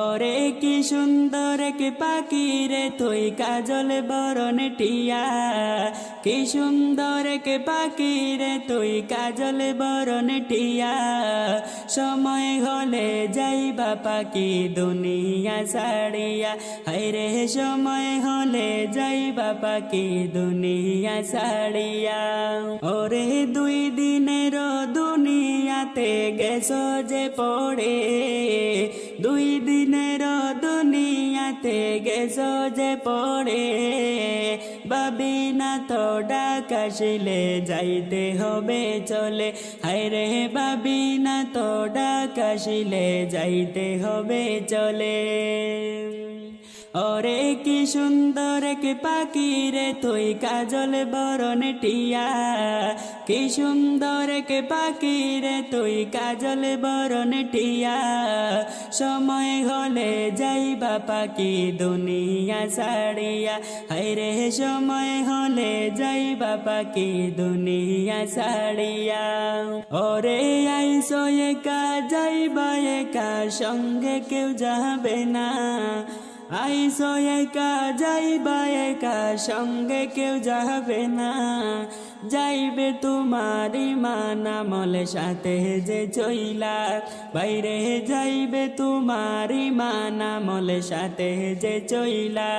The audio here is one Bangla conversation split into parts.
ওরে কি সুন্দর কি পাখি রে তুই কাজল বরণ টিয়া, কি সুন্দর কি পাখি রে তুই কাজল বরণ টিয়া। সময় হলে যাইবা পাখি দুনিয়া ছাড়িয়া, হায়রে সময় হলে যাইবা পাখি দুনিয়া ছাড়িয়া। ওরে দুই দিনের দুনিয়াতে গেছো যে পড়ে, দুই দিনের দুনিয়াতে গেছো যে পড়ে। ভাবি না তো ডাক আসিলে যাইতে হবে চলে, হায়রে ভাবি না তো ডাক আসিলে যাইতে হবে চলে। ওরে কি সুন্দর কি পাখি রে তুই কাজল বরণ টিয়া, কি সুন্দর কি পাখি রে তুই কাজল বরণ টিয়া। সময় হলে যাইবা পাখি দুনিয়া ছাড়িয়া, হায়রে সময় হলে যাইবা পাখি দুনিয়া ছাড়িয়া। ওরে আইসো একা যাইবা একা সঙ্গে কেউ যাবে না, আইসো একা যাইবা একা সঙ্গে কেউ যাবে না। যাইবে তোমারি মানামল সাথে যে চইলা, বাইরে যাইবে তোমারি মানামল সাথে যে চইলা।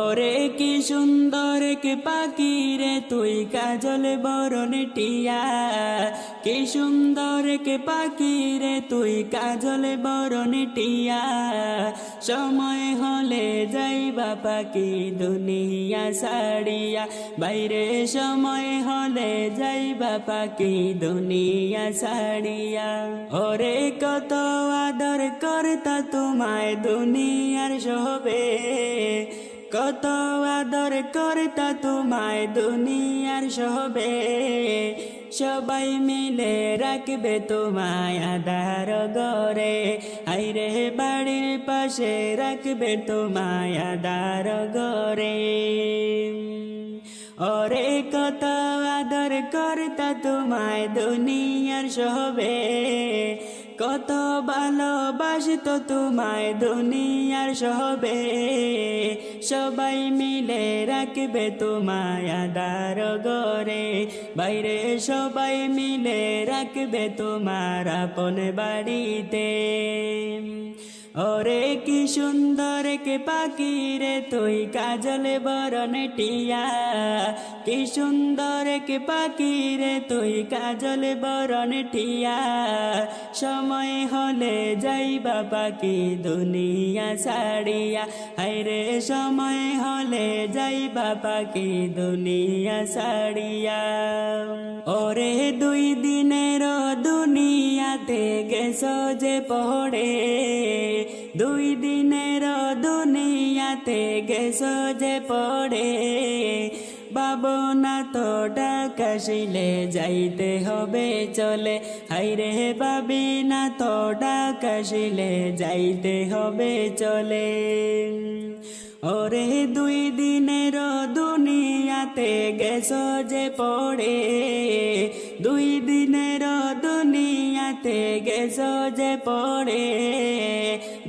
ওরে কি সুন্দর কি পাখি রে তুই কাজল বরণ টিয়া, কি সুন্দর কি পাখি রে তুই কাজল বরণ টিয়া। সময় হলে যাইবা পাখি দুনিয়া ছাড়িয়া, বাইরে সময় হলে যাইবা পাখি দুনিয়া ছাড়িয়া। ওরে কত আদর করতা তোমায় দুনিয়ার সবে, কত আদর করতা তোমায় দুনিয়ার সবে। সবাই মিলে রাখবে তোমায় আধার ঘরে, হায়রে বাড়ির পাশে রাখবে তোমায় আধার ঘরে। ওরে কত আদর করতা তোমায় দুনিয়ার সবে, কত ভালোবাসত তোমায় দুনিয়ার সবে। সবাই মিলে রাখবে তোমায় আধার ঘরে, বাইরে সবাই মিলে রাখবে তোমার আপন বাড়িতে। ওরে কি সুন্দর কি পাখি রে তুই কাজল বরণ টিয়া, কি সুন্দর কি পাখি রে তুই কাজল বরণ টিয়া। সময় হলে যাইবা পাখি দুনিয়া ছাড়িয়া, হায়রে সময় হলে যাইবা পাখি দুনিয়া ছাড়িয়া। ওরে দুই দিনের দুনিয়াতে গেছো যে পড়ে, দুই দিনের দুনিয়াতে গেছো যে পড়ে। ভাবনা তো ডাক আসিলে যাইতে হবে চলে, হায়রে ভাবি না তো ডাক আসিলে যাইতে হবে চলে। ওরে দুই দিনের দুনিয়াতে গেছো যে পড়ে, দুই দিনের দুনিয়াতে গেছো যে পড়ে।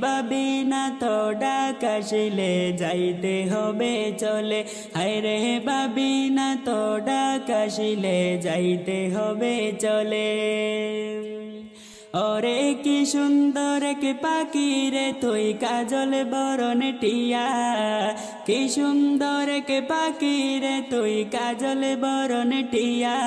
ভাবি না তো ডাক আসিলে যাইতে হবে চলে, হায়রে ভাবি না তো ডাক আসিলে যাইতে হবে চলে। ওরে কি সুন্দর কি পাখি রে তুই কাজল বরণ টিয়া, কি সুন্দর কি পাখি রে তুই কাজল বরণ টিয়া।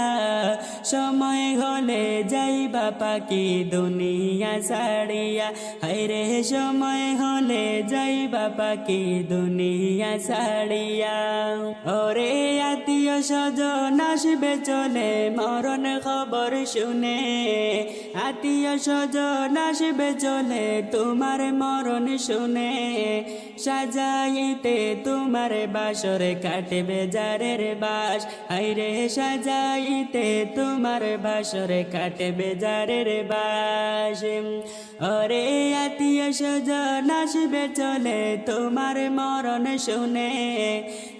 সময় হলে যাইবা পাখি দুনিয়া ছাড়িয়া, হায়রে সময় হলে যাইবা পাখি দুনিয়া ছাড়িয়া। ওরে আত্মীয় স্বজন আসবে চলে মরণ খবর শুনে, আত্মীয় স্বজন আসবে চলে তোমার মরণ শুনে। সাজাইতে তোমার বাসরে কাটবে যারের বাস, হায়রে সাজাইতে তোমার বাসরে কাটবে যারের বাস। ওরে আত্মীয় স্বজন আসবে চলে তোমার মরণ শুনে,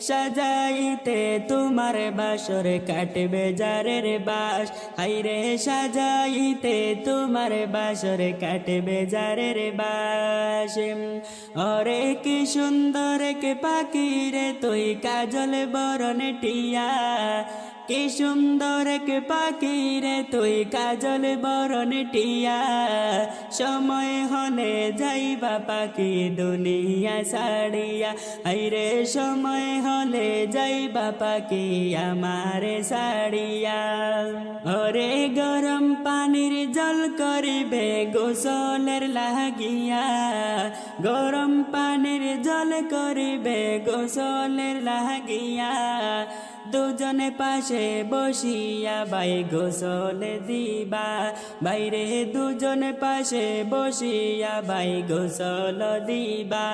সাজাইতে তোমার বাসরে কাটবে যারের বাস, হায়রে সাজাইতে তোমার তোমার বাসরে কাটবে যারের বাস ওরে কি সুন্দর কে পাখি রে তুই কাজল বরণ টিয়া কি সুন্দর কে পাখি রে তুই কাজল বরণ টিয়া সময় হলে যাইবা পাখি দুনিয়া ছাড়িয়া আইরে সময় হলে যাইবা পাখি আমারে ছাড়িয়া ওরে গরম পানির জল করিবে গোসলের লাগিয়া গরম পানির জল করিবে গোসলের লাগিয়া দুজনে পাশে বসিয়া ভাই গোসল দিবা বাইরে দুজনে পাশে বসিয়া ভাই গোসল দিবা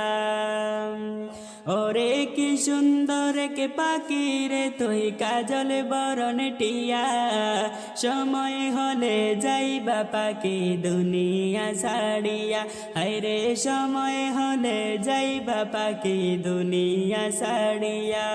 ওরে কি সুন্দর কে পাখি রে তুই কাজল বরণ টিয়া সময় হলে যাইবা পাখি দুনিয়া ছাড়িয়া হায়রে সময় হলে যাইবা পাখি দুনিয়া ছাড়িয়া